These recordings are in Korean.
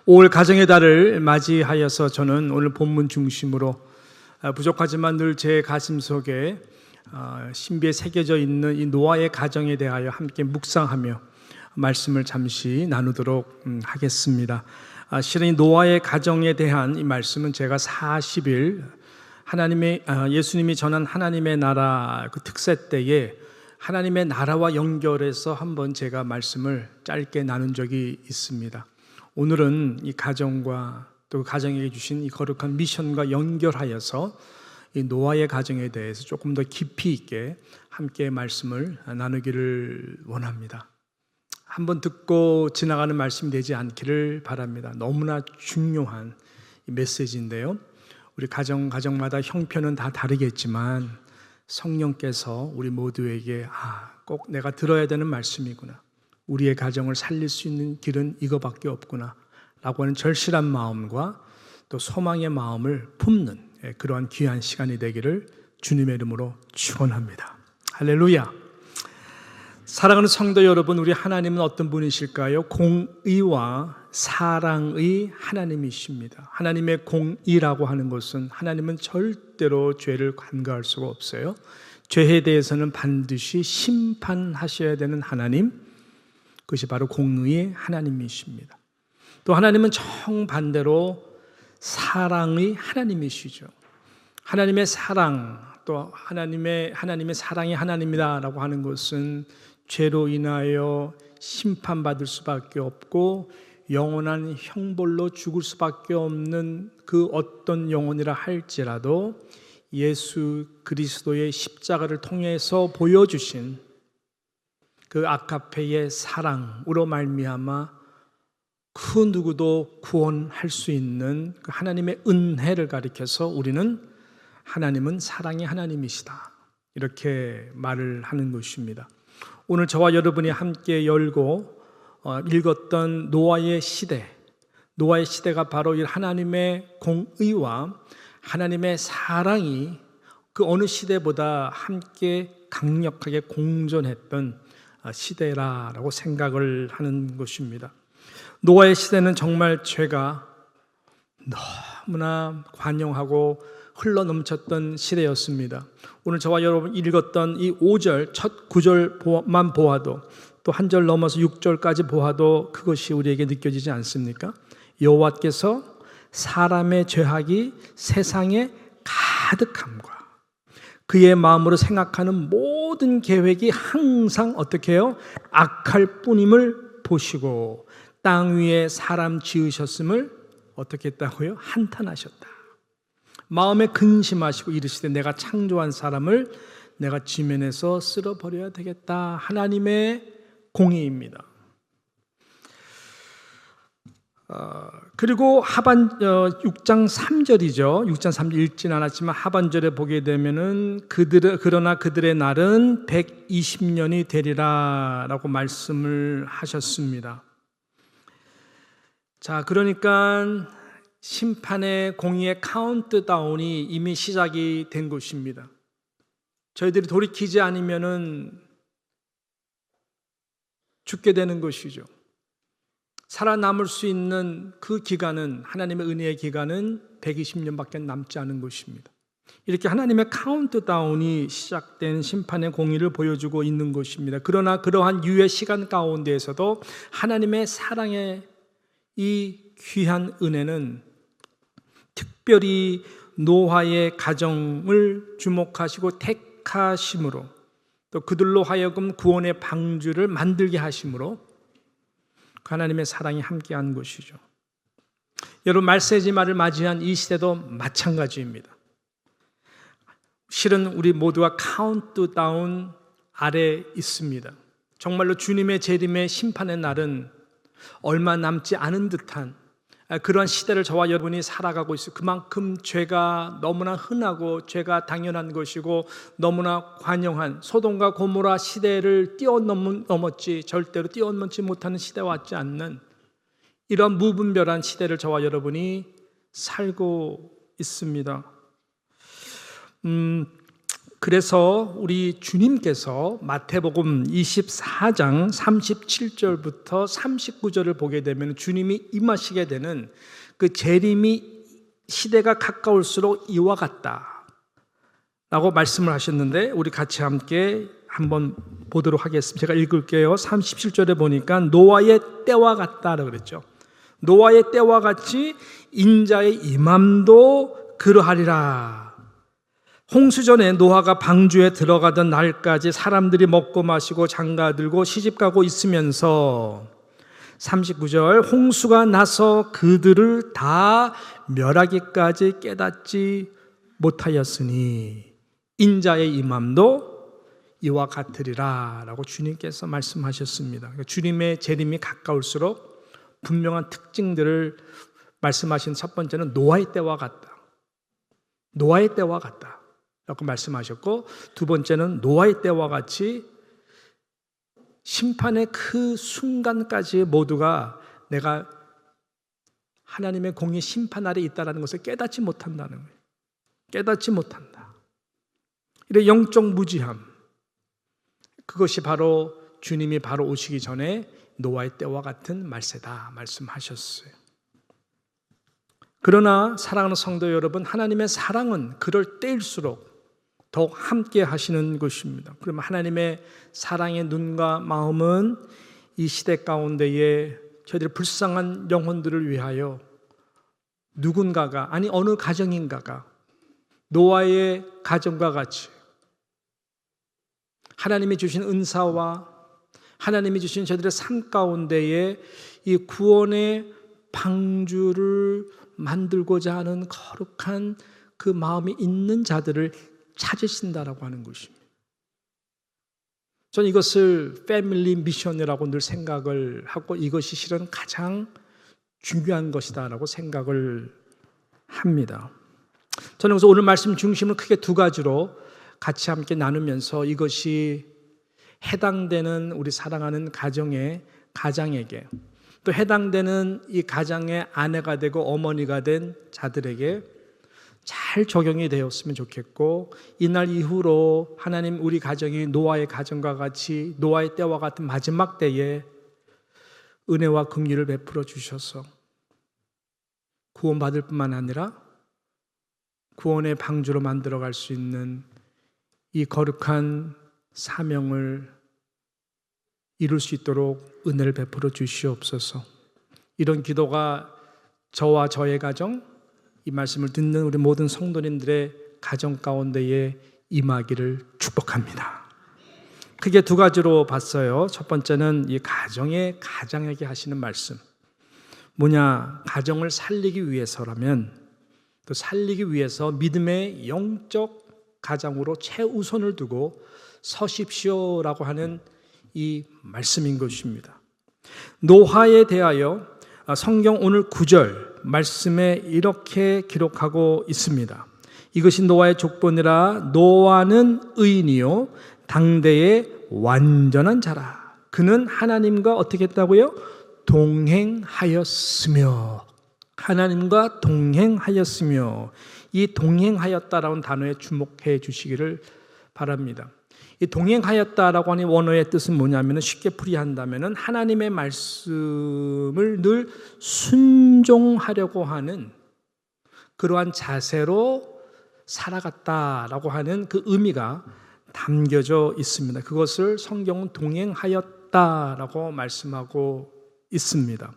5월 가정의 달을 맞이하여서 저는 오늘 본문 중심으로 부족하지만 늘 제 가슴속에 신비에 새겨져 있는 이 노아의 가정에 대하여 함께 묵상하며 말씀을 잠시 나누도록 하겠습니다. 실은 이 노아의 가정에 대한 이 말씀은 제가 40일 예수님이 전한 하나님의 나라 그 특세 때에 하나님의 나라와 연결해서 한번 제가 말씀을 짧게 나눈 적이 있습니다. 오늘은 이 가정과 또 가정에게 주신 이 거룩한 미션과 연결하여서 이 노아의 가정에 대해서 조금 더 깊이 있게 함께 말씀을 나누기를 원합니다. 한번 듣고 지나가는 말씀이 되지 않기를 바랍니다. 너무나 중요한 이 메시지인데요. 우리 가정마다 형편은 다 다르겠지만 성령께서 우리 모두에게 꼭 내가 들어야 되는 말씀이구나, 우리의 가정을 살릴 수 있는 길은 이거밖에 없구나 라고 하는 절실한 마음과 또 소망의 마음을 품는 그러한 귀한 시간이 되기를 주님의 이름으로 축원합니다. 할렐루야. 사랑하는 성도 여러분, 우리 하나님은 어떤 분이실까요? 공의와 사랑의 하나님이십니다. 하나님의 공의라고 하는 것은 하나님은 절대로 죄를 간과할 수가 없어요. 죄에 대해서는 반드시 심판하셔야 되는 하나님, 그것이 바로 공의의 하나님이십니다. 또 하나님은 정반대로 사랑의 하나님이시죠. 하나님의 사랑, 또 하나님의 사랑이 하나님이다라고 하는 것은 죄로 인하여 심판받을 수밖에 없고 영원한 형벌로 죽을 수밖에 없는 그 어떤 영혼이라 할지라도 예수 그리스도의 십자가를 통해서 보여주신 그 아가페의 사랑으로 말미암아 그 누구도 구원할 수 있는 그 하나님의 은혜를 가리켜서 우리는 하나님은 사랑의 하나님이시다, 이렇게 말을 하는 것입니다. 오늘 저와 여러분이 함께 열고 읽었던 노아의 시대가 바로 이 하나님의 공의와 하나님의 사랑이 그 어느 시대보다 함께 강력하게 공존했던 시대라고 생각을 하는 것입니다. 노아의 시대는 정말 죄가 너무나 관영하고 흘러넘쳤던 시대였습니다. 오늘 저와 여러분 읽었던 이 5절 첫 9절만 보아도 또 한 절 넘어서 6절까지 보아도 그것이 우리에게 느껴지지 않습니까? 여호와께서 사람의 죄악이 세상에 가득함과 그의 마음으로 생각하는 모든 계획이 항상 어떻게 해요? 악할 뿐임을 보시고 땅 위에 사람 지으셨음을 어떻게 했다고요? 한탄하셨다. 마음에 근심하시고 이르시되 내가 창조한 사람을 내가 지면에서 쓸어버려야 되겠다. 하나님의 공의입니다. 그리고 6장 3절이죠. 6장 3절 읽지는 않았지만 하반절에 보게 되면은 그러나 그들의 날은 120년이 되리라 라고 말씀을 하셨습니다. 자, 그러니까 심판의 공의의 카운트다운이 이미 시작이 된 것입니다. 저희들이 돌이키지 않으면은 죽게 되는 것이죠. 살아남을 수 있는 그 기간은, 하나님의 은혜의 기간은 120년밖에 남지 않은 것입니다. 이렇게 하나님의 카운트다운이 시작된 심판의 공의를 보여주고 있는 것입니다. 그러나 그러한 유의 시간 가운데에서도 하나님의 사랑의 이 귀한 은혜는 특별히 노아의 가정을 주목하시고 택하심으로, 또 그들로 하여금 구원의 방주를 만들게 하심으로 하나님의 사랑이 함께한 것이죠. 여러분, 말세지말을 맞이한 이 시대도 마찬가지입니다. 실은 우리 모두가 카운트다운 아래 있습니다. 정말로 주님의 재림의 심판의 날은 얼마 남지 않은 듯한 그러한 시대를 저와 여러분이 살아가고 있어요. 그만큼 죄가 너무나 흔하고 죄가 당연한 것이고 너무나 관영한 소돔과 고모라 시대를 뛰어넘었지 절대로 뛰어넘지 못하는 시대와 같지 않는 이러한 무분별한 시대를 저와 여러분이 살고 있습니다. 그래서 우리 주님께서 마태복음 24장 37절부터 39절을 보게 되면 주님이 임하시게 되는 그 재림이 시대가 가까울수록 이와 같다 라고 말씀을 하셨는데, 우리 같이 함께 한번 보도록 하겠습니다. 제가 읽을게요. 37절에 보니까 노아의 때와 같다라고 그랬죠. 노아의 때와 같이 인자의 임함도 그러하리라. 홍수전에 노아가 방주에 들어가던 날까지 사람들이 먹고 마시고 장가들고 시집가고 있으면서 39절, 홍수가 나서 그들을 다 멸하기까지 깨닫지 못하였으니 인자의 임함도 이와 같으리라 라고 주님께서 말씀하셨습니다. 주님의 재림이 가까울수록 분명한 특징들을 말씀하신 첫 번째는 노아의 때와 같다, 노아의 때와 같다 라고 말씀하셨고, 두 번째는 노아의 때와 같이 심판의 그 순간까지 모두가 내가 하나님의 공의 심판 아래 있다는 것을 깨닫지 못한다는 거예요. 깨닫지 못한다. 이런 영적 무지함, 그것이 바로 주님이 바로 오시기 전에 노아의 때와 같은 말세다 말씀하셨어요. 그러나 사랑하는 성도 여러분, 하나님의 사랑은 그럴 때일수록 더욱 함께 하시는 것입니다. 그러면 하나님의 사랑의 눈과 마음은 이 시대 가운데에 저희들의 불쌍한 영혼들을 위하여 누군가가, 아니 어느 가정인가가 노아의 가정과 같이 하나님이 주신 은사와 하나님이 주신 저희들의 삶 가운데에 이 구원의 방주를 만들고자 하는 거룩한 그 마음이 있는 자들을 찾으신다라고 하는 것입니다. 저는 이것을 패밀리 미션이라고 늘 생각을 하고, 이것이 실은 가장 중요한 것이다라고 생각을 합니다. 저는 그래서 오늘 말씀 중심을 크게 두 가지로 같이 함께 나누면서 이것이 해당되는 우리 사랑하는 가장에게, 또 해당되는 이 가장의 아내가 되고 어머니가 된 자들에게 잘 적용이 되었으면 좋겠고, 이날 이후로 하나님 우리 가정이 노아의 가정과 같이 노아의 때와 같은 마지막 때에 은혜와 긍휼을 베풀어 주셔서 구원받을 뿐만 아니라 구원의 방주로 만들어갈 수 있는 이 거룩한 사명을 이룰 수 있도록 은혜를 베풀어 주시옵소서. 이런 기도가 저와 저의 가정, 이 말씀을 듣는 우리 모든 성도님들의 가정 가운데에 임하기를 축복합니다. 크게 두 가지로 봤어요. 첫 번째는 이 가장에게 하시는 말씀. 뭐냐? 가정을 살리기 위해서라면, 또 살리기 위해서 믿음의 영적 가장으로 최우선을 두고 서십시오라고 하는 이 말씀인 것입니다. 노아에 대하여 성경 오늘 9절 말씀에 이렇게 기록하고 있습니다. 이것이 노아의 족본이라. 노아는 의인이요 당대의 완전한 자라. 그는 하나님과 어떻게 했다고요? 동행하였으며. 하나님과 동행하였으며. 이 동행하였다라는 단어에 주목해 주시기를 바랍니다. 이 동행하였다라고 하는 원어의 뜻은 뭐냐면, 쉽게 풀이한다면 하나님의 말씀을 늘 순종하려고 하는 그러한 자세로 살아갔다라고 하는 그 의미가 담겨져 있습니다. 그것을 성경은 동행하였다라고 말씀하고 있습니다.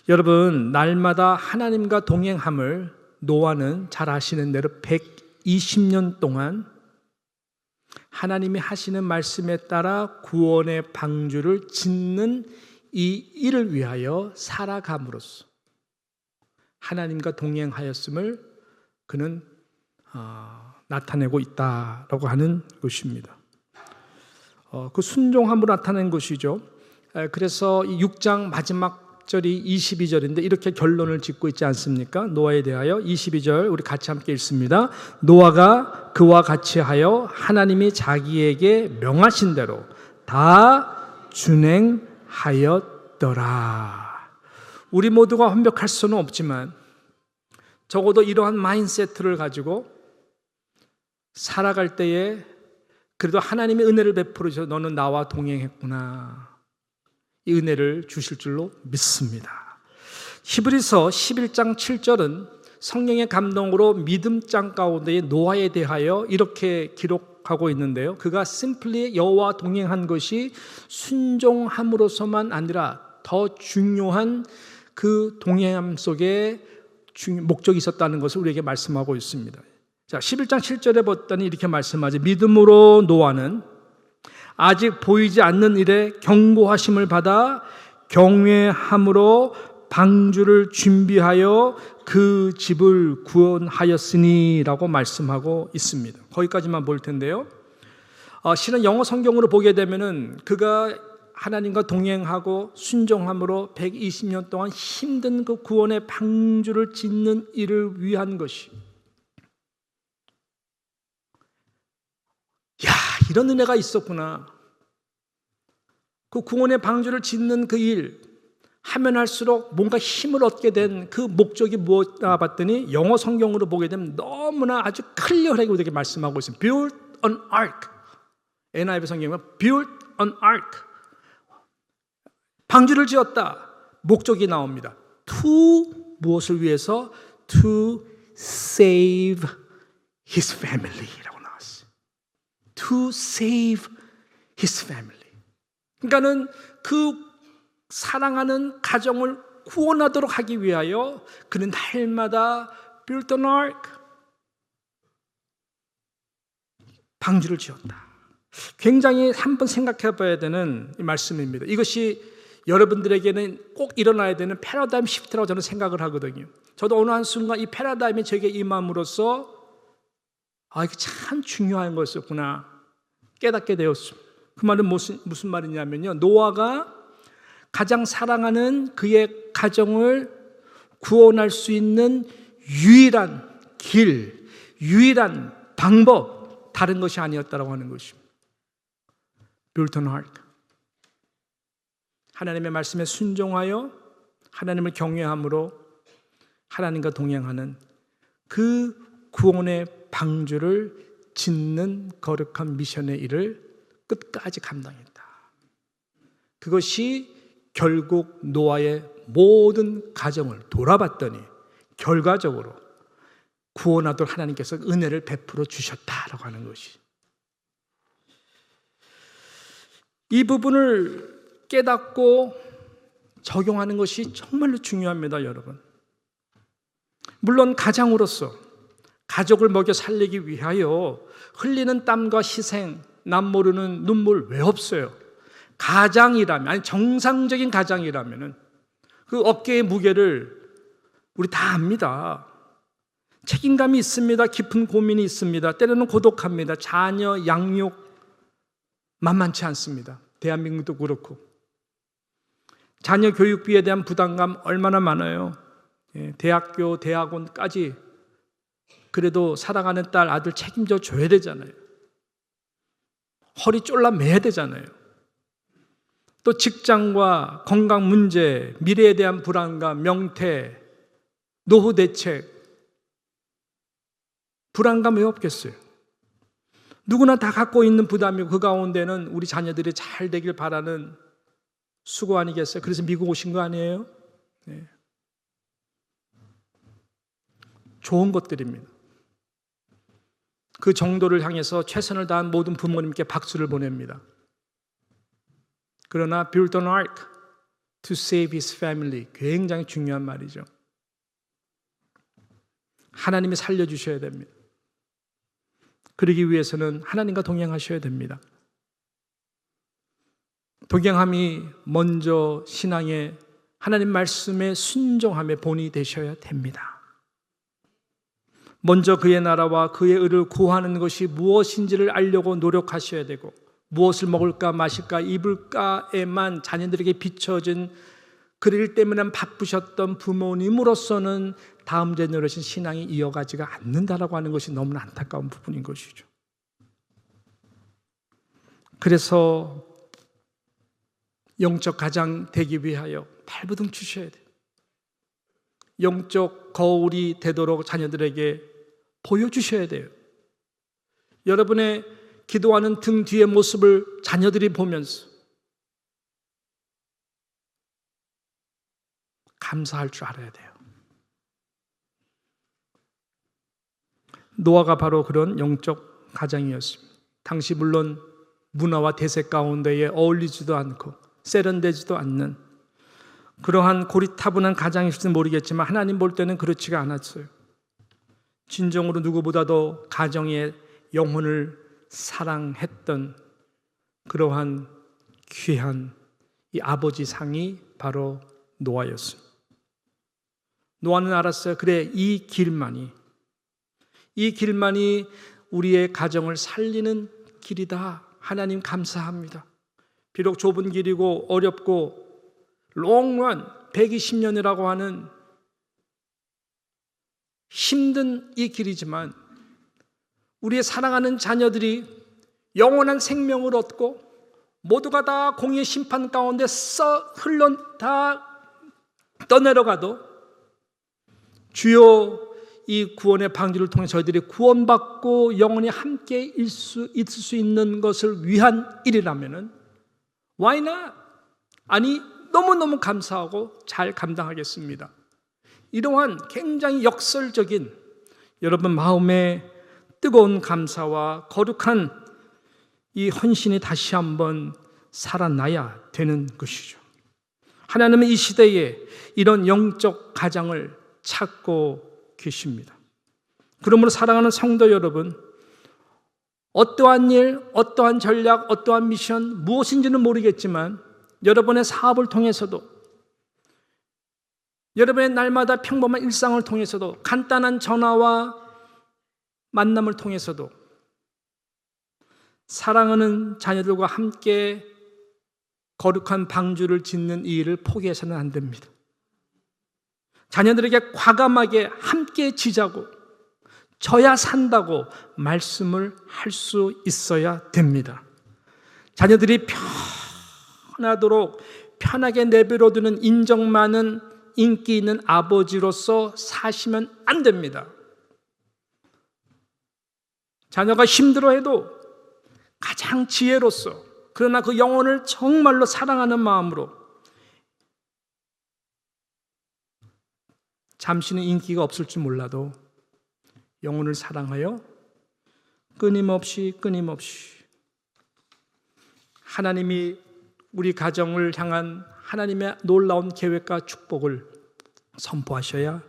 여러분, 날마다 하나님과 동행함을 노아는 잘 아시는 대로 120년 동안 하나님이 하시는 말씀에 따라 구원의 방주를 짓는 이 일을 위하여 살아감으로써 하나님과 동행하였음을 그는 나타내고 있다라고 하는 것입니다. 그 순종함으로 나타낸 것이죠. 그래서 이 6장 마지막 절이 22절인데 이렇게 결론을 짓고 있지 않습니까? 노아에 대하여 22절 우리 같이 함께 읽습니다. 노아가 그와 같이 하여 하나님이 자기에게 명하신 대로 다 준행하였더라. 우리 모두가 완벽할 수는 없지만 적어도 이러한 마인드세트를 가지고 살아갈 때에 그래도 하나님의 은혜를 베풀어 주셔서 너는 나와 동행했구나, 이 은혜를 주실 줄로 믿습니다. 히브리서 11장 7절은 성령의 감동으로 믿음장 가운데의 노아에 대하여 이렇게 기록하고 있는데요, 그가 심플리 여호와 동행한 것이 순종함으로서만 아니라 더 중요한 그 동행함 속에 목적이 있었다는 것을 우리에게 말씀하고 있습니다. 자, 11장 7절에 봤더니 이렇게 말씀하죠. 믿음으로 노아는 아직 보이지 않는 일에 경고하심을 받아 경외함으로 방주를 준비하여 그 집을 구원하였으니 라고 말씀하고 있습니다. 거기까지만 볼 텐데요, 실은 영어 성경으로 보게 되면은 그가 하나님과 동행하고 순종함으로 120년 동안 힘든 그 구원의 방주를 짓는 일을 위한 것이, 야, 이런 은혜가 있었구나. 그 구원의 방주를 짓는 그 일 하면 할수록 뭔가 힘을 얻게 된 그 목적이 무엇이다 봤더니 영어 성경으로 보게 되면 너무나 아주 클리어하게 우리에게 말씀하고 있습니다. Build an ark. NIV 성경은 Build an ark. 방주를 지었다. 목적이 나옵니다. To 무엇을 위해서? To save his family라고 나왔어요. To save his family. 그러니까는 그 사랑하는 가정을 구원하도록 하기 위하여 그는 날마다 built an ark, 방주를 지었다. 굉장히 한번 생각해 봐야 되는 이 말씀입니다. 이것이 여러분들에게는 꼭 일어나야 되는 패러다임 시프트라고 저는 생각을 하거든요. 저도 어느 한순간 이 패러다임이 제게 임함으로써 이게 참 중요한 거였구나 깨닫게 되었습니다. 그 말은 무슨 말이냐면요, 노아가 가장 사랑하는 그의 가정을 구원할 수 있는 유일한 길, 유일한 방법, 다른 것이 아니었다라고 하는 것입니다. Built an ark. 하나님의 말씀에 순종하여 하나님을 경외함으로 하나님과 동행하는 그 구원의 방주를 짓는 거룩한 미션의 일을 끝까지 감당했다. 그것이 결국 노아의 모든 가정을 돌아봤더니 결과적으로 구원하도록 하나님께서 은혜를 베풀어 주셨다라고 하는 것이, 이 부분을 깨닫고 적용하는 것이 정말로 중요합니다, 여러분. 물론 가장으로서 가족을 먹여 살리기 위하여 흘리는 땀과 희생, 남 모르는 눈물 왜 없어요? 가장이라면, 아니 정상적인 가장이라면은 그 어깨의 무게를 우리 다 압니다. 책임감이 있습니다. 깊은 고민이 있습니다. 때로는 고독합니다. 자녀 양육 만만치 않습니다. 대한민국도 그렇고 자녀 교육비에 대한 부담감 얼마나 많아요. 대학교, 대학원까지 그래도 사랑하는 딸, 아들 책임져 줘야 되잖아요. 허리 쫄라 매야 되잖아요. 또 직장과 건강 문제, 미래에 대한 불안감, 명태, 노후 대책, 불안감 왜 없겠어요? 누구나 다 갖고 있는 부담이고 그 가운데는 우리 자녀들이 잘 되길 바라는 수고 아니겠어요? 그래서 미국 오신 거 아니에요? 네. 좋은 것들입니다. 그 정도를 향해서 최선을 다한 모든 부모님께 박수를 보냅니다. 그러나 build an ark to save his family, 굉장히 중요한 말이죠. 하나님이 살려주셔야 됩니다. 그러기 위해서는 하나님과 동행하셔야 됩니다. 동행함이 먼저 신앙의 하나님 말씀에 순종함의 본이 되셔야 됩니다. 먼저 그의 나라와 그의 의를 구하는 것이 무엇인지를 알려고 노력하셔야 되고, 무엇을 먹을까 마실까 입을까에만 자녀들에게 비춰진 그 일 때문에 바쁘셨던 부모님으로서는 다음 제너레이션 신앙이 이어가지가 않는다라고 하는 것이 너무나 안타까운 부분인 것이죠. 그래서 영적 가장 되기 위하여 발버둥 치셔야 돼요. 영적 거울이 되도록 자녀들에게 보여주셔야 돼요. 여러분의 기도하는 등 뒤의 모습을 자녀들이 보면서 감사할 줄 알아야 돼요. 노아가 바로 그런 영적 가장이었습니다. 당시 물론 문화와 대세 가운데에 어울리지도 않고 세련되지도 않는 그러한 고리타분한 가장일지는 모르겠지만 하나님 볼 때는 그렇지가 않았어요. 진정으로 누구보다도 가정의 영혼을 사랑했던 그러한 귀한 이 아버지 상이 바로 노아였습니다. 노아는 알았어요. 그래, 이 길만이 우리의 가정을 살리는 길이다. 하나님 감사합니다. 비록 좁은 길이고 어렵고 롱런 120년이라고 하는 힘든 이 길이지만 우리의 사랑하는 자녀들이 영원한 생명을 얻고 모두가 다 공의 심판 가운데 다 떠내려가도 주여 이 구원의 방주를 통해 저희들이 구원받고 영원히 함께 있을 수 있는 것을 위한 일이라면은 why not? 아니 너무너무 감사하고 잘 감당하겠습니다. 이러한 굉장히 역설적인 여러분 마음의 뜨거운 감사와 거룩한 이 헌신이 다시 한번 살아나야 되는 것이죠. 하나님은 이 시대에 이런 영적 가장을 찾고 계십니다. 그러므로 사랑하는 성도 여러분, 어떠한 일, 어떠한 전략, 어떠한 미션, 무엇인지는 모르겠지만 여러분의 사업을 통해서도 여러분의 날마다 평범한 일상을 통해서도 간단한 전화와 만남을 통해서도 사랑하는 자녀들과 함께 거룩한 방주를 짓는 이 일을 포기해서는 안 됩니다. 자녀들에게 과감하게 함께 지자고 져야 산다고 말씀을 할 수 있어야 됩니다. 자녀들이 편하도록 편하게 내버려두는 인정 많은 인기 있는 아버지로서 사시면 안 됩니다. 자녀가 힘들어해도 가장 지혜로서 그러나 그 영혼을 정말로 사랑하는 마음으로 잠시는 인기가 없을지 몰라도 영혼을 사랑하여 끊임없이 하나님이 우리 가정을 향한 하나님의 놀라운 계획과 축복을 선포하셔야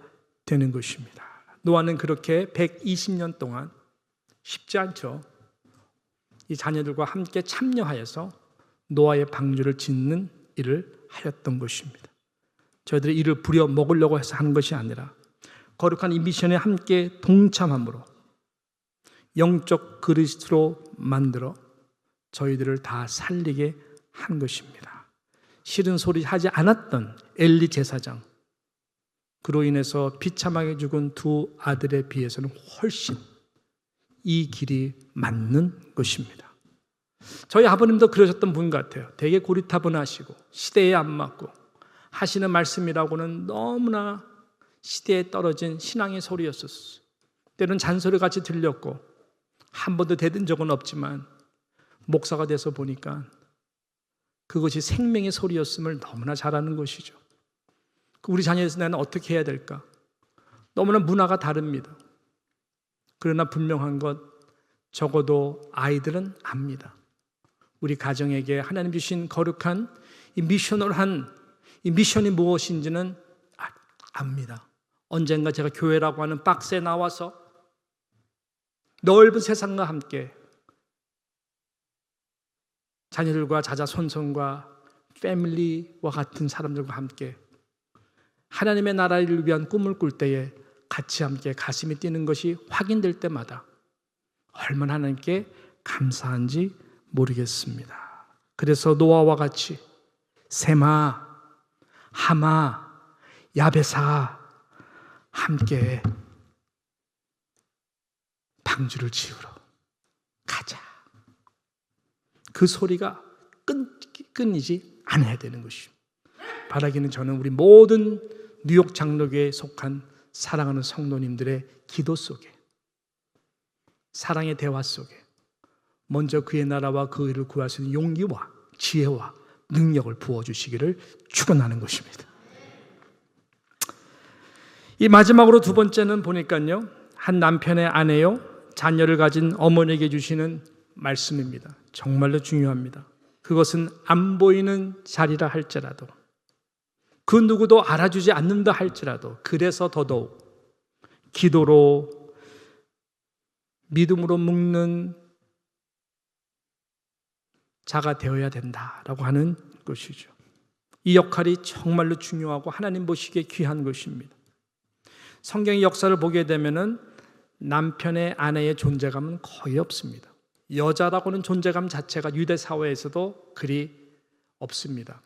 되는 것입니다. 노아는 그렇게 120년 동안 쉽지 않죠. 이 자녀들과 함께 참여하여서 노아의 방주를 짓는 일을 하였던 것입니다. 저희들이 이를 부려 먹으려고 해서 하는 것이 아니라 거룩한 이 미션에 함께 동참함으로 영적 그리스도로 만들어 저희들을 다 살리게 한 것입니다. 싫은 소리 하지 않았던 엘리 제사장, 그로 인해서 비참하게 죽은 두 아들에 비해서는 훨씬 이 길이 맞는 것입니다. 저희 아버님도 그러셨던 분 같아요. 되게 고리타분하시고 시대에 안 맞고 하시는 말씀이라고는 너무나 시대에 떨어진 신앙의 소리였었어요. 때로는 잔소리같이 들렸고 한 번도 대든 적은 없지만 목사가 돼서 보니까 그것이 생명의 소리였음을 너무나 잘 아는 것이죠. 우리 자녀에서 나는 어떻게 해야 될까? 너무나 문화가 다릅니다. 그러나 분명한 것, 적어도 아이들은 압니다. 우리 가정에게 하나님 주신 거룩한 이 미셔널한 이 미션이 무엇인지는 압니다. 언젠가 제가 교회라고 하는 박스에 나와서 넓은 세상과 함께 자녀들과 자자손손과 패밀리와 같은 사람들과 함께 하나님의 나라를 위한 꿈을 꿀 때에 같이 함께 가슴이 뛰는 것이 확인될 때마다 얼마나 하나님께 감사한지 모르겠습니다. 그래서 노아와 같이 세마, 하마, 야베사 함께 방주를 지으러 가자. 그 소리가 끊이지 않아야 되는 것입니다. 바라기는 저는 우리 모든 뉴욕 장로교에 속한 사랑하는 성도님들의 기도 속에, 사랑의 대화 속에 먼저 그의 나라와 그 의를 구할 수 있는 용기와 지혜와 능력을 부어주시기를 축원하는 것입니다. 이 마지막으로 두 번째는 보니까요, 한 남편의 아내요 자녀를 가진 어머니에게 주시는 말씀입니다. 정말로 중요합니다. 그것은 안 보이는 자리라 할지라도, 그 누구도 알아주지 않는다 할지라도, 그래서 더더욱 기도로 믿음으로 묶는 자가 되어야 된다라고 하는 것이죠. 이 역할이 정말로 중요하고 하나님 보시기에 귀한 것입니다. 성경의 역사를 보게 되면은 남편의 아내의 존재감은 거의 없습니다. 여자라고 하는 존재감 자체가 유대 사회에서도 그리 없습니다.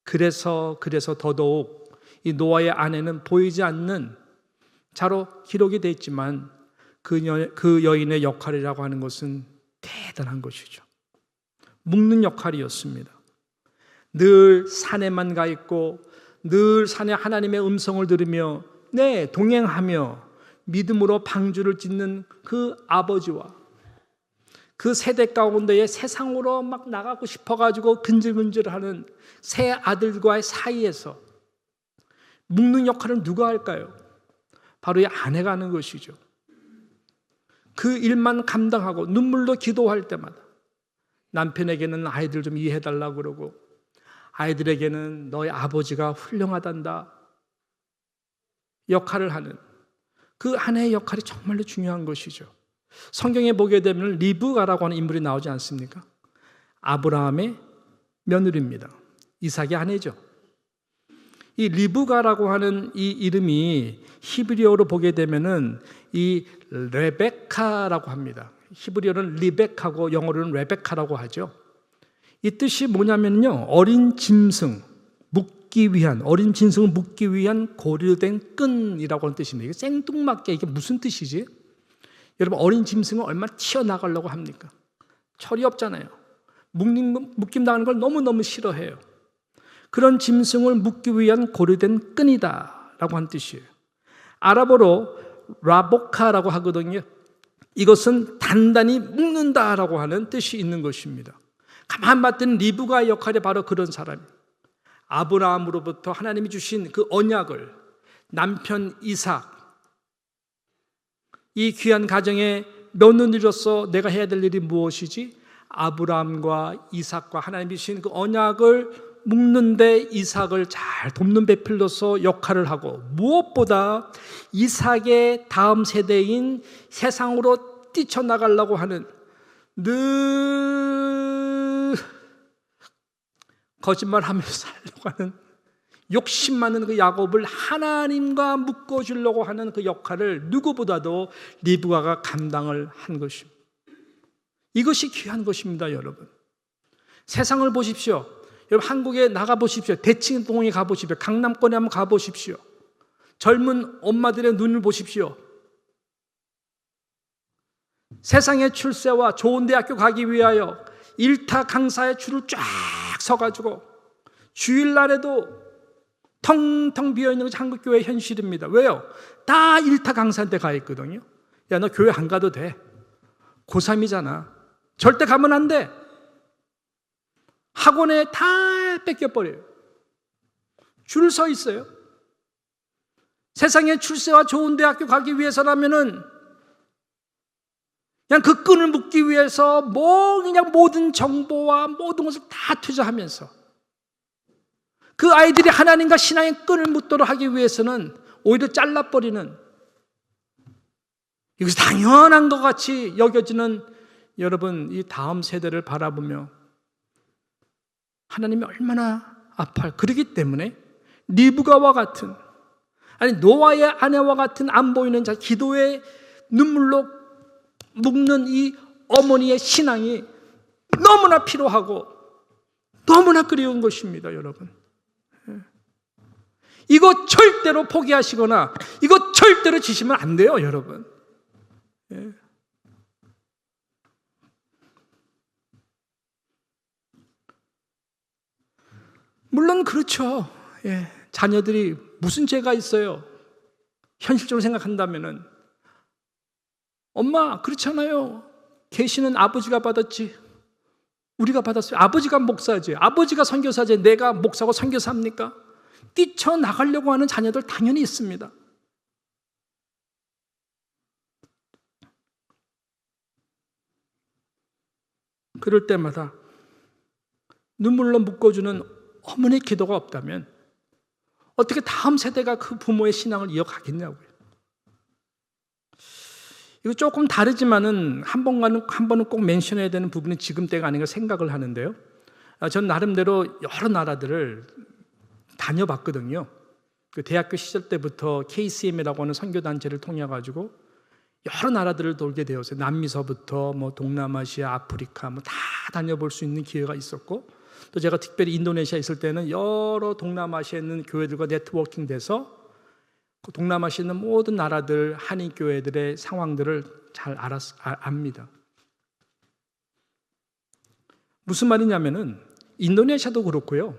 그래서 더더욱 이 노아의 아내는 보이지 않는 자로 기록이 되어 있지만 그 여인의 역할이라고 하는 것은 대단한 것이죠. 묶는 역할이었습니다. 늘 산에만 가 있고 늘 산에 하나님의 음성을 들으며 동행하며 믿음으로 방주를 짓는 그 아버지와 그 세대 가운데에 세상으로 막 나가고 싶어가지고 근질근질하는 세 아들과의 사이에서 묶는 역할을 누가 할까요? 바로 이 아내가 하는 것이죠. 그 일만 감당하고 눈물로 기도할 때마다 남편에게는 아이들 좀 이해해달라고 그러고, 아이들에게는 너희 아버지가 훌륭하단다 역할을 하는 그 아내의 역할이 정말로 중요한 것이죠. 성경에 보게 되면 리브가라고 하는 인물이 나오지 않습니까? 아브라함의 며느리입니다. 이삭의 아내죠. 이 리브가라고 하는 이 이름이 히브리어로 보게 되면은 이 레베카라고 합니다. 히브리어는 리벡하고 영어로는 레베카라고 하죠. 이 뜻이 뭐냐면요, 어린 짐승, 어린 짐승을 묶기 위한 고리된 끈이라고 하는 뜻입니다. 이게 생뚱맞게 이게 무슨 뜻이지? 여러분, 어린 짐승은 얼마나 튀어나가려고 합니까? 철이 없잖아요. 묶임당하는 걸 너무너무 싫어해요. 그런 짐승을 묶기 위한 고리된 끈이다 라고 하는 뜻이에요. 아랍어로 라보카라고 하거든요. 이것은 단단히 묶는다라고 하는 뜻이 있는 것입니다. 가만 봤더니 리브가의 역할이 바로 그런 사람이에요. 아브라함으로부터 하나님이 주신 그 언약을 남편 이삭, 이 귀한 가정의 며느리로서 내가 해야 될 일이 무엇이지? 아브라함과 이삭과 하나님이 주신 그 언약을 묶는데 이삭을 잘 돕는 배필로서 역할을 하고, 무엇보다 이삭의 다음 세대인 세상으로 뛰쳐나가려고 하는 늘 거짓말하면서 살려고 하는 욕심 많은 그 야곱을 하나님과 묶어주려고 하는 그 역할을 누구보다도 리브가가 감당을 한 것입니다. 이것이 귀한 것입니다, 여러분. 세상을 보십시오. 여러분, 한국에 나가보십시오. 대치동에 가보십시오. 강남권에 한번 가보십시오. 젊은 엄마들의 눈을 보십시오. 세상의 출세와 좋은 대학교 가기 위하여 일타 강사의 줄을 쫙 서가지고 주일날에도 텅텅 비어있는 것이 한국교회의 현실입니다. 왜요? 다 일타 강사한테 가 있거든요. 야, 너 교회 안 가도 돼. 고3이잖아. 절대 가면 안 돼. 학원에 다 뺏겨버려요. 줄 서 있어요. 세상의 출세와 좋은 대학교 가기 위해서라면은 그냥 그 끈을 묶기 위해서 그냥 모든 정보와 모든 것을 다 투자하면서 그 아이들이 하나님과 신앙의 끈을 묶도록 하기 위해서는 오히려 잘라버리는, 이것이 당연한 것 같이 여겨지는 여러분, 이 다음 세대를 바라보며 하나님이 얼마나 아파요. 그렇기 때문에 리브가와 같은, 아니 노아의 아내와 같은 안 보이는 자, 기도의 눈물로 묶는 이 어머니의 신앙이 너무나 필요하고 너무나 그리운 것입니다, 여러분. 이거 절대로 포기하시거나 이거 절대로 지시면 안 돼요, 여러분. 물론 그렇죠. 자녀들이 무슨 죄가 있어요? 현실적으로 생각한다면은 엄마 그렇잖아요. 계시는 아버지가 받았지 우리가 받았어요. 아버지가 목사지, 아버지가 선교사지, 내가 목사고 선교사입니까? 뛰쳐나가려고 하는 자녀들 당연히 있습니다. 그럴 때마다 눈물로 묶어주는 어머니의 기도가 없다면 어떻게 다음 세대가 그 부모의 신앙을 이어가겠냐고요. 이거 조금 다르지만은 한 번은 꼭 멘션해야 되는 부분이 지금 때가 아닌가 생각을 하는데요. 전 나름대로 여러 나라들을 다녀봤거든요. 그 대학교 시절 때부터 KCM이라고 하는 선교단체를 통해 가지고 여러 나라들을 돌게 되었어요. 남미서부터 뭐 동남아시아, 아프리카 뭐 다 다녀볼 수 있는 기회가 있었고, 또 제가 특별히 인도네시아에 있을 때는 여러 동남아시아에 있는 교회들과 네트워킹 돼서 그 동남아시아에 있는 모든 나라들 한인 교회들의 상황들을 잘 압니다. 무슨 말이냐면은 인도네시아도 그렇고요,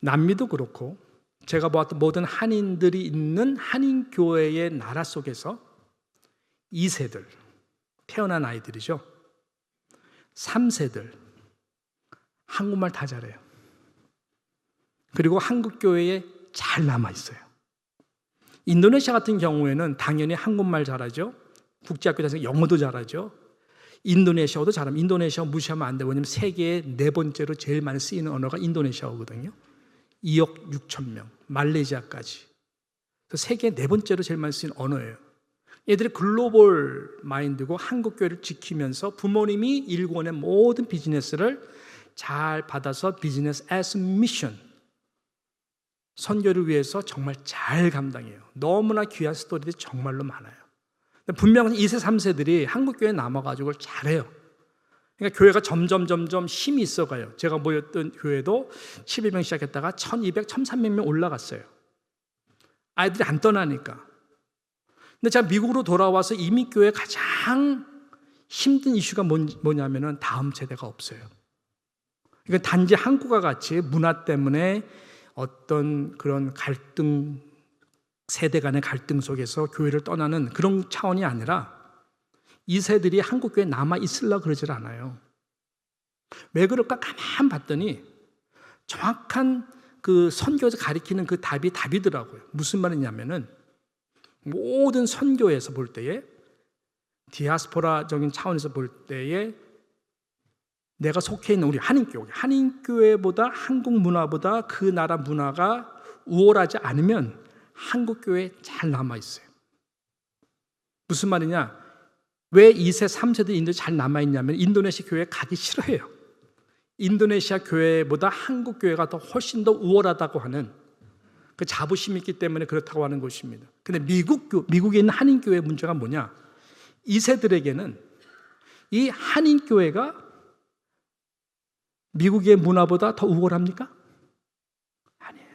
남미도 그렇고, 제가 보았던 모든 한인들이 있는 한인 교회의 나라 속에서 2세들, 태어난 아이들이죠. 3세들 한국말 다 잘해요. 그리고 한국 교회에 잘 남아 있어요. 인도네시아 같은 경우에는 당연히 한국말 잘하죠. 국제학교 다니면서 영어도 잘하죠. 인도네시아어도 잘합니다. 인도네시아어 무시하면 안 돼요. 왜냐하면 세계의 4번째로 제일 많이 쓰이는 언어가 인도네시아어거든요. 2억 6천 명, 말레이시아까지. 세계 4번째로 제일 많이 쓰이는 언어예요. 얘들이 글로벌 마인드고 한국 교회를 지키면서 부모님이 일궈낸 모든 비즈니스를 잘 받아서 비즈니스 as 미션, 선교를 위해서 정말 잘 감당해요. 너무나 귀한 스토리들이 정말로 많아요. 분명 2세, 3세들이 한국 교회에 남아가지고 잘해요. 그러니까 교회가 점점 힘이 있어가요. 제가 모였던 교회도 700명 시작했다가 1200, 1300명 올라갔어요. 아이들이 안 떠나니까. 근데 제가 미국으로 돌아와서 이민교회 가장 힘든 이슈가 뭐냐면은 다음 세대가 없어요. 그러니까 단지 한국과 같이 문화 때문에 어떤 그런 갈등, 세대 간의 갈등 속에서 교회를 떠나는 그런 차원이 아니라 이 세들이 한국 교회에 남아 있으려고 그러질 않아요. 왜 그럴까 가만 봤더니 정확한 그 선교에서 가리키는 그 답이더라고요. 무슨 말이냐면은 모든 선교에서 볼 때에, 디아스포라적인 차원에서 볼 때에 내가 속해 있는 우리 한인교회보다 한국 문화보다 그 나라 문화가 우월하지 않으면 한국교회에 잘 남아있어요. 무슨 말이냐? 왜 2세, 3세들이 인도에 잘 남아있냐면 인도네시아 교회에 가기 싫어해요. 인도네시아 교회보다 한국 교회가 더 훨씬 더 우월하다고 하는 그 자부심이 있기 때문에 그렇다고 하는 것입니다. 근데 미국에 있는 한인교회의 문제가 뭐냐? 2세들에게는 이 한인교회가 미국의 문화보다 더 우월합니까? 아니에요.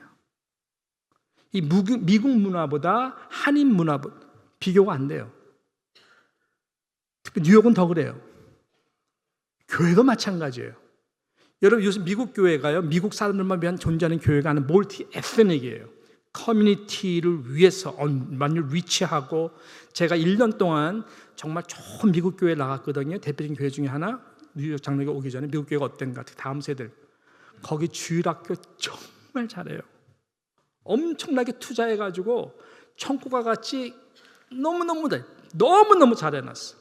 이 미국 문화보다 한인 문화보다 비교가 안 돼요. 특히 뉴욕은 더 그래요. 교회도 마찬가지예요. 여러분, 요즘 미국 교회가요, 미국 사람들만 위한 존재하는 교회가 아니라 몰티 에스닉이에요. 커뮤니티를 위해서 많이 리치하고, 제가 1년 동안 정말 좋은 미국 교회에 나갔거든요. 대표적인 교회 중에 하나, 뉴욕 장로가 오기 전에 미국 교회가 어땠는가, 다음 세대 거기 주일학교 정말 잘해요. 엄청나게 투자해가지고 천국과 같이 너무너무 잘해놨어.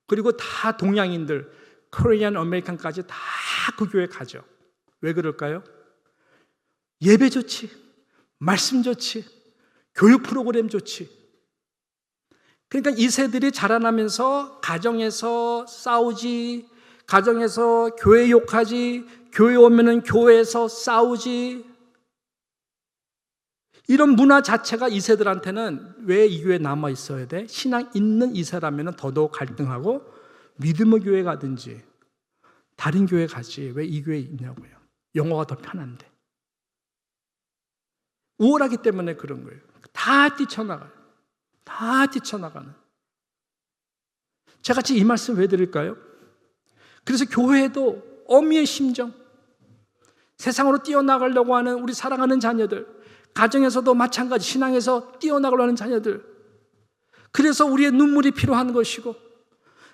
그리고 다 동양인들, 코리안 아메리칸까지 다 그 교회 가죠. 왜 그럴까요? 예배 좋지, 말씀 좋지, 교육 프로그램 좋지. 그러니까 이 세들이 자라나면서 가정에서 싸우지, 가정에서 교회 욕하지, 교회 오면은 교회에서 싸우지, 이런 문화 자체가 이 세들한테는 왜 이 교회에 남아 있어야 돼? 신앙 있는 이 세라면 더더욱 갈등하고 믿음의 교회 가든지 다른 교회 가지 왜 이 교회에 있냐고요. 영어가 더 편한데. 우월하기 때문에 그런 거예요. 다 뛰쳐나가요. 다 뛰쳐나가는. 제가 이 말씀 왜 드릴까요? 그래서 교회도 어미의 심정, 세상으로 뛰어나가려고 하는 우리 사랑하는 자녀들, 가정에서도 마찬가지, 신앙에서 뛰어나가려고 하는 자녀들, 그래서 우리의 눈물이 필요한 것이고,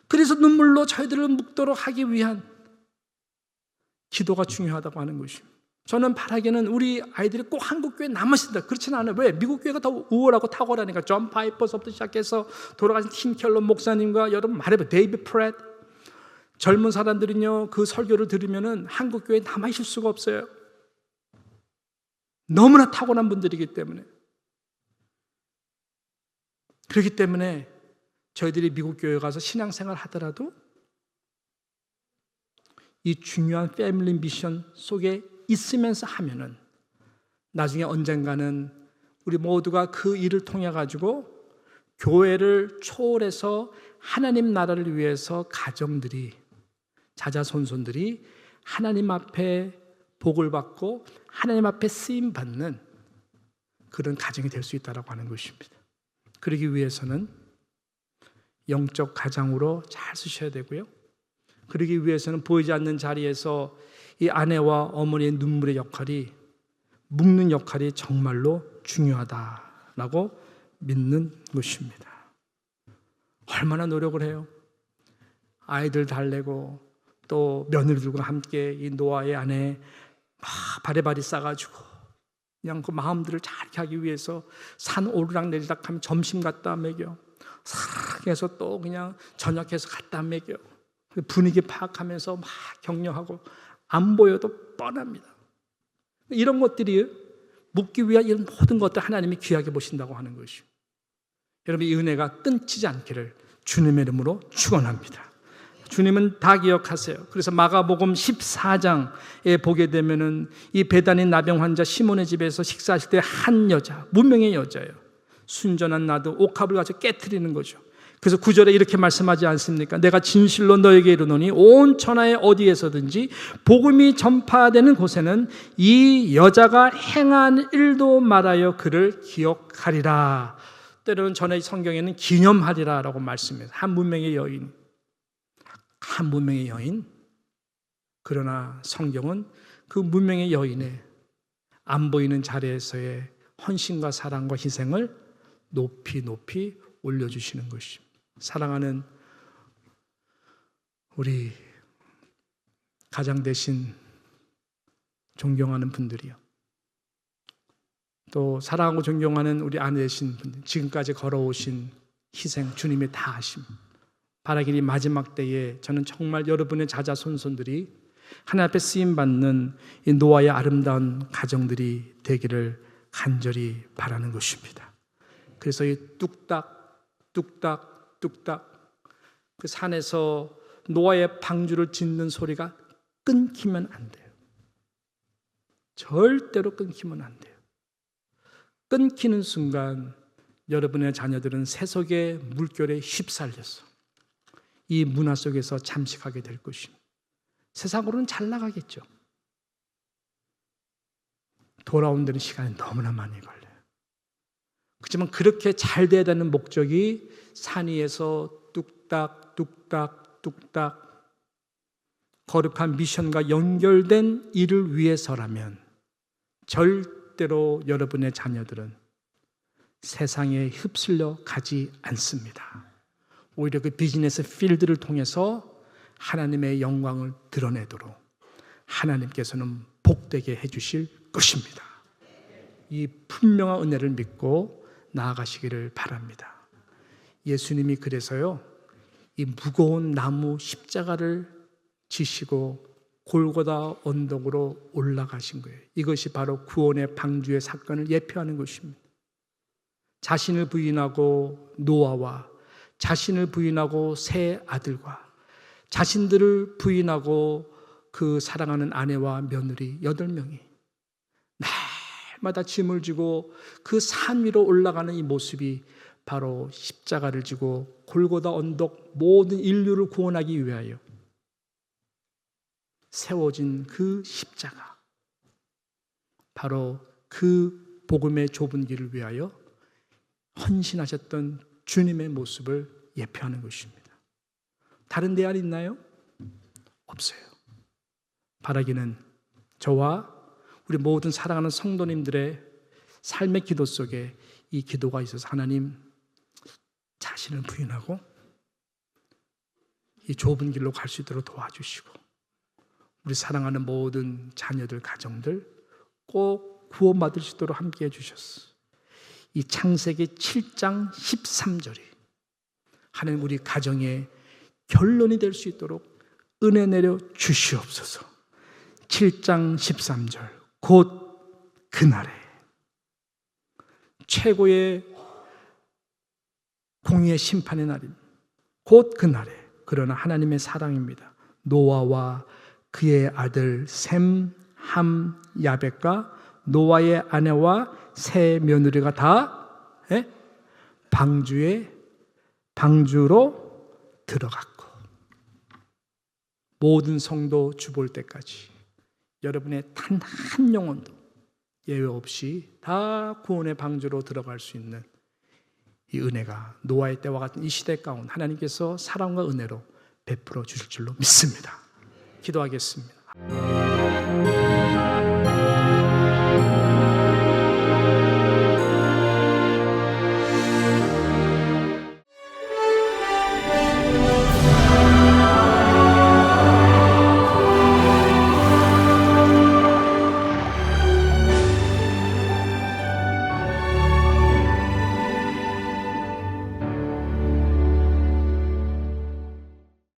그래서 눈물로 저희들을 묵도록 하기 위한 기도가 중요하다고 하는 것입니다. 저는 바라기는 우리 아이들이 꼭 한국교회에 남으신다. 그렇지는 않아요. 왜? 미국 교회가 더 우월하고 탁월하니까. 존 파이퍼서부터 시작해서 돌아가신 팀 켈러 목사님과 여러분 말해봐요. 데이비드 프렛. 젊은 사람들은요, 그 설교를 들으면은 한국교회에 남아있을 수가 없어요. 너무나 탁월한 분들이기 때문에. 그렇기 때문에 저희들이 미국 교회에 가서 신앙생활 하더라도 이 중요한 패밀리 미션 속에 있으면서 하면은 나중에 언젠가는 우리 모두가 그 일을 통해 가지고 교회를 초월해서 하나님 나라를 위해서 가정들이, 자자손손들이 하나님 앞에 복을 받고 하나님 앞에 쓰임 받는 그런 가정이 될 수 있다라고 하는 것입니다. 그러기 위해서는 영적 가장으로 잘 쓰셔야 되고요. 그러기 위해서는 보이지 않는 자리에서 이 아내와 어머니의 눈물의 역할이, 묵는 역할이 정말로 중요하다라고 믿는 것입니다. 얼마나 노력을 해요. 아이들 달래고 또 며느리들과 함께 이 노아의 안에 막 바리바리 싸가지고 그냥 그 마음들을 잘 하기 위해서 산 오르락 내리락 하면 점심 갖다 먹여, 사랑해서 또 그냥 저녁해서 갖다 먹여, 분위기 파악하면서 막 격려하고 안 보여도 뻔합니다. 이런 것들이 묻기 위한 이런 모든 것들 하나님이 귀하게 보신다고 하는 것이요. 여러분, 이 은혜가 끊기지 않기를 주님의 이름으로 축원합니다. 주님은 다 기억하세요. 그래서 마가복음 14장에 보게 되면은 이 베다니 나병 환자 시몬의 집에서 식사하실 때 한 여자, 무명의 여자예요. 순전한 나도 옥합을 가지고 깨트리는 거죠. 그래서 9절에 이렇게 말씀하지 않습니까? 내가 진실로 너에게 이르노니 온 천하에 어디에서든지 복음이 전파되는 곳에는 이 여자가 행한 일도 말하여 그를 기억하리라. 때로는 전에 성경에는 기념하리라 라고 말씀해요. 한 문명의 여인. 그러나 성경은 그 문명의 여인의 안 보이는 자리에서의 헌신과 사랑과 희생을 높이 높이 올려주시는 것입니다. 사랑하는 우리 가장 되신 존경하는 분들이요, 또 사랑하고 존경하는 우리 아내 되신 분들, 지금까지 걸어오신 희생 주님이 다 하심. 바라기니 마지막 때에 저는 정말 여러분의 자자손손들이 하나님 앞에 쓰임받는 이 노아의 아름다운 가정들이 되기를 간절히 바라는 것입니다. 그래서 이 뚝딱 그 산에서 노아의 방주를 짓는 소리가 끊기면 안 돼요. 절대로 끊기면 안 돼요. 끊기는 순간 여러분의 자녀들은 세속의 물결에 휩쓸려서 이 문화 속에서 잠식하게 될 것입니다. 세상으로는 잘 나가겠죠. 돌아온 데는 시간이 너무나 많이 걸려요. 그렇지만 그렇게 잘 돼야 되는 목적이 산 위에서 뚝딱 거룩한 미션과 연결된 일을 위해서라면 절대로 여러분의 자녀들은 세상에 휩쓸려 가지 않습니다. 오히려 그 비즈니스 필드를 통해서 하나님의 영광을 드러내도록 하나님께서는 복되게 해주실 것입니다. 이 분명한 은혜를 믿고 나아가시기를 바랍니다. 예수님이 그래서요, 이 무거운 나무 십자가를 지시고 골고다 언덕으로 올라가신 거예요. 이것이 바로 구원의 방주의 사건을 예표하는 것입니다. 자신을 부인하고 노아와 자신을 부인하고 세 아들과 자신들을 부인하고 그 사랑하는 아내와 며느리 8명이 날마다 짐을 지고 그 산 위로 올라가는 이 모습이 바로 십자가를 지고 골고다 언덕 모든 인류를 구원하기 위하여 세워진 그 십자가, 바로 그 복음의 좁은 길을 위하여 헌신하셨던 주님의 모습을 예표하는 것입니다. 다른 대안 있나요? 없어요. 바라기는 저와 우리 모든 사랑하는 성도님들의 삶의 기도 속에 이 기도가 있어서 하나님, 자신을 부인하고 이 좁은 길로 갈 수 있도록 도와주시고, 우리 사랑하는 모든 자녀들, 가정들 꼭 구원받을 수 있도록 함께해 주셨어. 이 창세기 7장 13절이 하나님 우리 가정의 결론이 될 수 있도록 은혜 내려 주시옵소서. 7장 13절, 곧 그날에 최고의 공의의 심판의 날입니다. 곧 그날에. 그러나 하나님의 사랑입니다. 노아와 그의 아들 셈, 함, 야벳과 노아의 아내와 세 며느리가 다 방주로 들어갔고, 모든 성도 주볼 때까지 여러분의 단 한 영혼도 예외 없이 다 구원의 방주로 들어갈 수 있는 이 은혜가 노아의 때와 같은 이 시대 가운데 하나님께서 사랑과 은혜로 베풀어 주실 줄로 믿습니다. 기도하겠습니다.